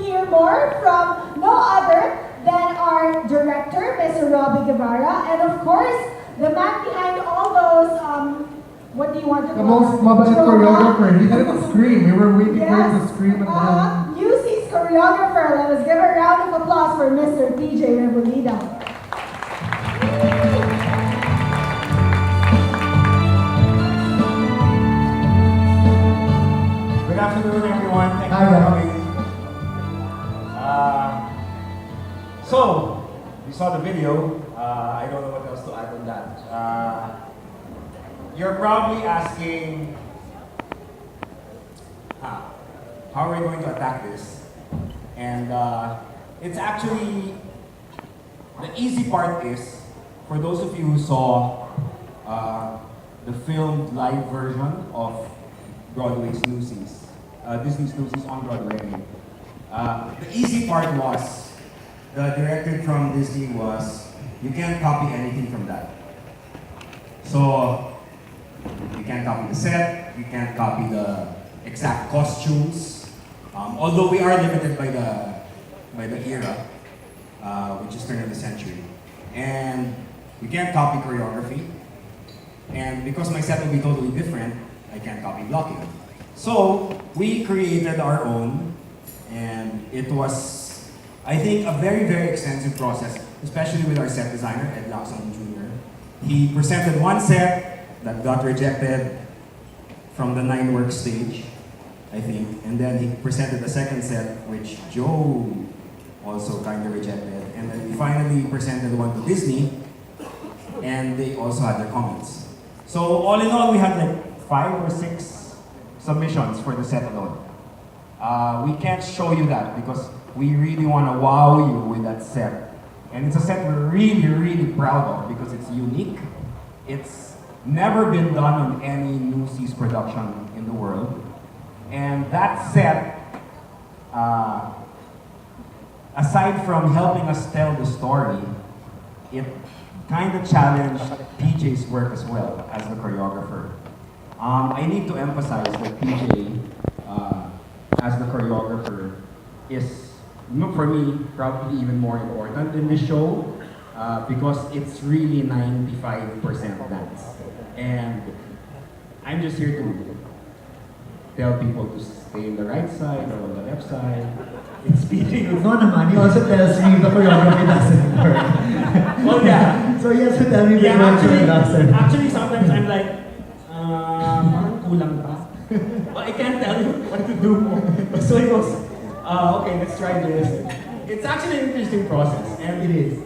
hear more from no other than our director, Mr. Robbie Guevara, and of course, the man behind all those, what do you want to The call most mabait choreographer. He didn't scream. We were waiting for him to scream at him. Newsies choreographer. Let us give a round of applause for Mr. PJ Rebullida. Good afternoon, everyone. Thank you Hi, for guys. coming. So, you saw the video. I don't know what else to add on that. You're probably asking, how are we going to attack this? And it's actually, the easy part is, for those of you who saw the filmed live version of Broadway's Newsies, Disney's Newsies on Broadway. The easy part was, the directive from Disney was, you can't copy anything from that. So, you can't copy the set, you can't copy the exact costumes, although we are limited by the era, which is turn of the century. And you can't copy choreography. And because my set will be totally different, I can't copy blocking. So, we created our own, and it was, I think, a very, very extensive process, especially with our set designer, Ed Lacson Jr. He presented one set that got rejected from the 9-work stage, I think, and then he presented the second set, which Joe also kind of rejected, and then we finally presented one to Disney, and they also had their comments. So all in all, we had like 5 or 6 submissions for the set alone. We can't show you that because we really want to wow you with that set. And it's a set we're really, really proud of because it's unique. It's never been done on any Newsies production in the world. And that set, aside from helping us tell the story, it kind of challenged PJ's work as well as the choreographer. I need to emphasize that PJ, as the choreographer, is, for me, probably even more important in this show because it's really 95% dance. And I'm just here to tell people to stay on the right side or on the left side. It's PJ who's No naman, he also tells me the choreography doesn't work. well, yeah. So he has to tell me the Yeah, choreography doesn't. actually, sometimes I'm like, parang kulang pa. Well, I can't tell you what to do. So he goes, okay, let's try this. It's actually an interesting process, and It is.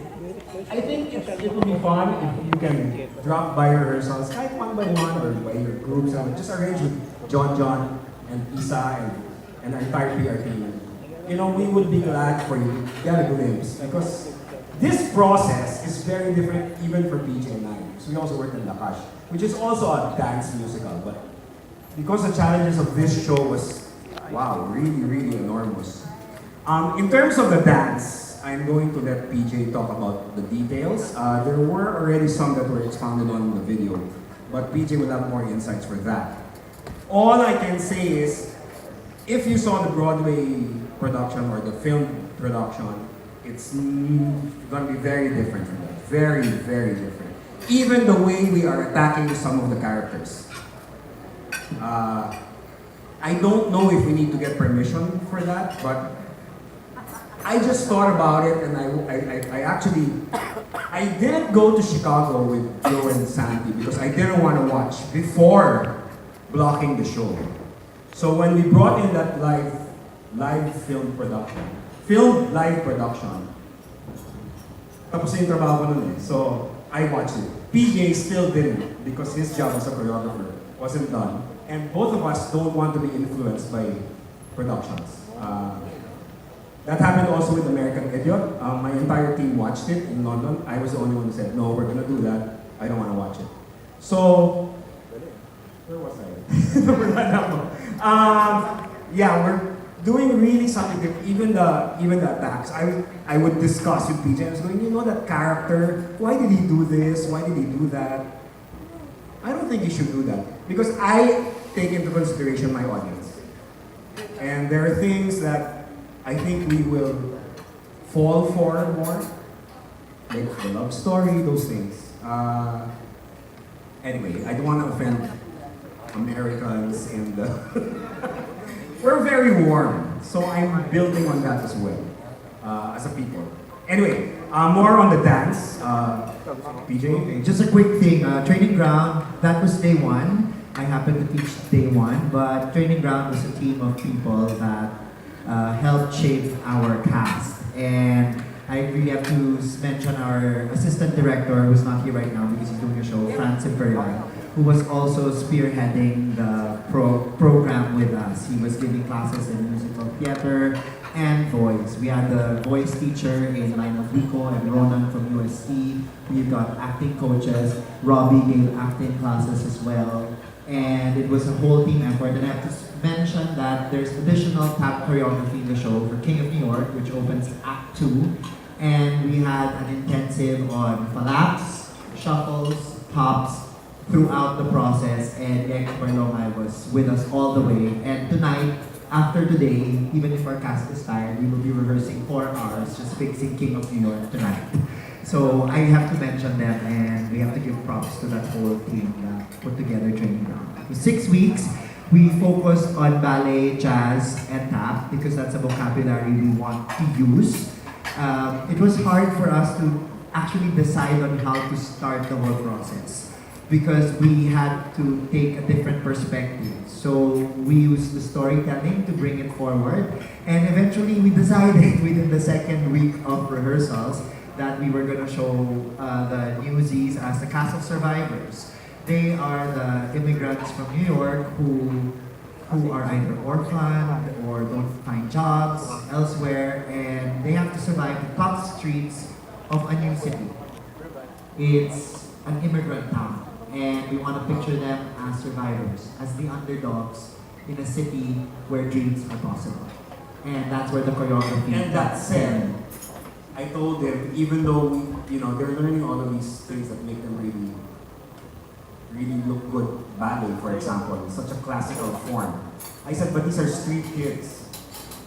I think it will be fun if you can drop by rehearsals, like one by one or by your groups, and just arrange with John, and Isa, and our entire PR team. You know, we would be glad for you to get a glimpse because this process is very different even for PJ and I. So we also work in Lakash, which is also a dance musical, but because the challenges of this show was, wow, really, really enormous. In terms of the dance, I'm going to let PJ talk about the details. There were already some that were expounded on in the video, but PJ will have more insights for that. All I can say is, if you saw the Broadway production or the film production, it's going to be very different from that. Very, very different. Even the way we are attacking some of the characters. I don't know if we need to get permission for that, but I just thought about it, and I actually, I didn't go to Chicago with Joe and Sandy because I didn't want to watch before blocking the show. So when we brought in that live film live production, tapos yung trabaho ko nun eh. So I watched it. PJ still didn't because his job as a choreographer wasn't done. And both of us don't want to be influenced by productions. That happened also with American Idiot. My entire team watched it in London. I was the only one who said, no, we're gonna do that. I don't wanna watch it. So, where was I? Yeah, we're doing really something different. Even the attacks. I would discuss with PJ. I was going, you know that character, why did he do this? Why did he do that? I don't think he should do that. Because I take into consideration my audience. And there are things that I think we will fall for more, like the love story, those things. Anyway, I don't want to offend Americans and we're very warm, so I'm building on that as well, as a people. Anyway, more on the dance. PJ? Okay, just a quick thing. Training ground, that was day one. I happened to teach day one, but training ground was a team of people that helped shape our cast. And I really have to mention our assistant director, who's not here right now because he's doing a show, Franz Imperial, who was also spearheading the program with us. He was giving classes in musical theater and voice. We had the voice teacher in Lionel Rico and Ronan from UST. We've got acting coaches. Robbie gave acting classes as well. And it was a whole team effort. And I have to mention that there's additional tap choreography in the show for King of New York, which opens Act 2. And we had an intensive on flaps, shuffles, pops throughout the process. And Yek Barlongay was with us all the way. And tonight, after today, even if our cast is tired, we will be rehearsing 4 hours just fixing King of New York tonight. So I have to mention them, and we have to give props to that whole team that put together Training Ground. For 6 weeks, we focused on ballet, jazz, and tap because that's a vocabulary we want to use. It was hard for us to actually decide on how to start the whole process because we had to take a different perspective. So we used the storytelling to bring it forward, and eventually we decided within the second week of rehearsals that we were going to show the Newsies as the cast of survivors. They are the immigrants from New York who are either orphaned or don't find jobs elsewhere, and they have to survive the tough streets of a new city. It's an immigrant town, and we want to picture them as survivors, as the underdogs in a city where dreams are possible. And that's where the choreography. And that said, I told them, even though they're learning all of these things that make them really look good. Ballet, for example, is such a classical form. I said, but these are street kids.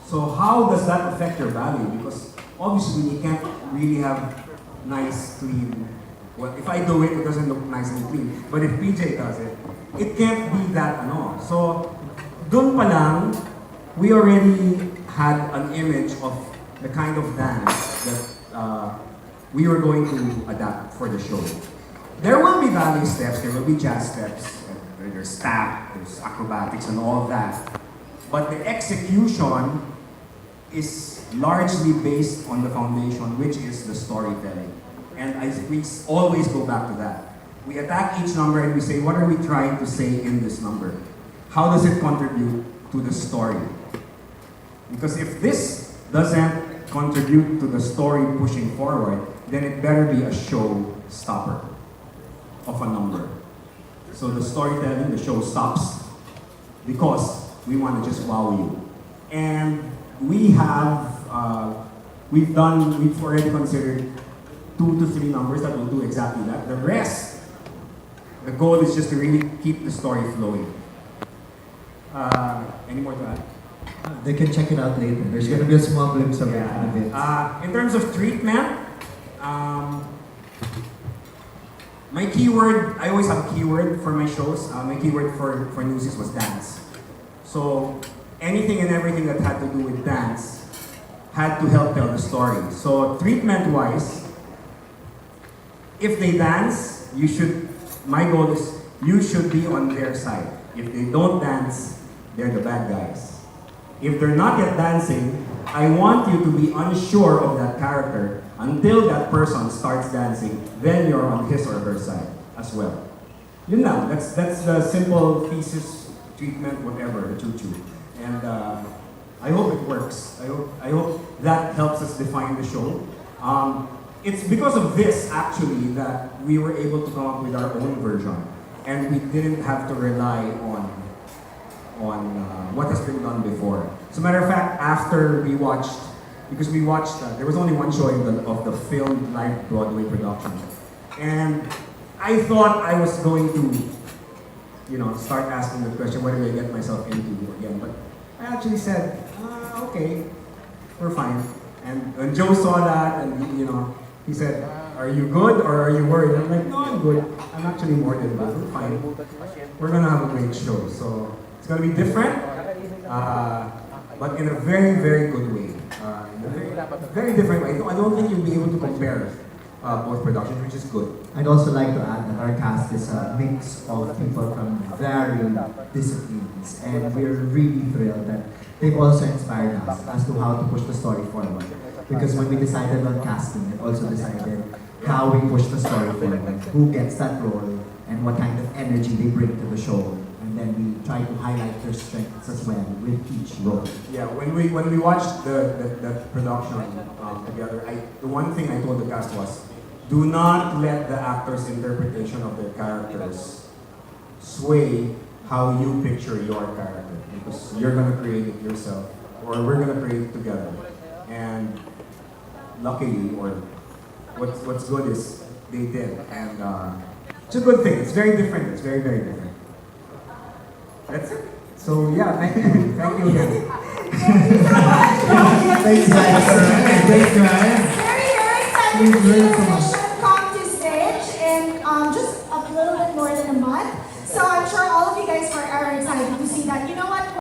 So how does that affect your ballet? Because obviously you can't really have nice, clean. Well, if I do it, it doesn't look nice and clean. But if PJ does it, it can't be that So, dun pa lang, we already had an image of the kind of dance that we were going to adapt for the show. There will be ballet steps, there will be jazz steps, there's tap, there's acrobatics and all of that. But the execution is largely based on the foundation, which is the storytelling. And we always go back to that. We attack each number and we say, what are we trying to say in this number? How does it contribute to the story? Because if this doesn't contribute to the story pushing forward, then it better be a showstopper of a number. So the storytelling, the show stops because we want to just wow you. And we have, we've already considered 2 to 3 numbers that will do exactly that. The rest, the goal is just to really keep the story flowing. Any more to add? They can check it out later. There's going to be a small glimpse of it in a bit. In terms of treatment, my keyword, I always have a keyword for my shows. My keyword for Newsies was dance. So anything and everything that had to do with dance had to help tell the story. So treatment-wise, if they dance, my goal is you should be on their side. If they don't dance, they're the bad guys. If they're not yet dancing, I want you to be unsure of that character until that person starts dancing, then you're on his or her side as well. Yun lang, that's the simple thesis, treatment, whatever, choo-choo. And I hope it works. I hope that helps us define the show. It's because of this, actually, that we were able to come up with our own version. And we didn't have to rely on what has been done before. As a matter of fact, after we watched, because we watched, there was only one showing of the filmed live Broadway production. And I thought I was going to, start asking the question, what did I get myself into again? But I actually said, okay, we're fine. And when Joe saw that, and he said, "Are you good or are you worried?" I'm like, "No, I'm good. I'm actually more than good. We're fine. We're gonna have a great show." So it's gonna be different, but in a very, very good way. In a very different way. I don't think you'll be able to compare both productions, which is good. I'd also like to add that our cast is a mix of people from varying disciplines, and we're really thrilled that they've also inspired us as to how to push the story forward. Because when we decided on casting, it also decided how we push the story forward, who gets that role, and what kind of energy they bring to the show. And then we try to highlight their strengths as well with each role. Yeah, when we watched the production together, the one thing I told the cast was, do not let the actors' interpretation of their characters sway how you picture your character, because you're gonna create it yourself, or we're gonna create it together. And luckily, or what's good is they did, and it's a good thing. It's very different. It's very, very different. That's it. So yeah, thank you again. Thanks, guys. Thanks, guys. Very excited to see the mission come to stage in just a little bit more than a month. So I'm sure all of you guys are excited to see that. You know what?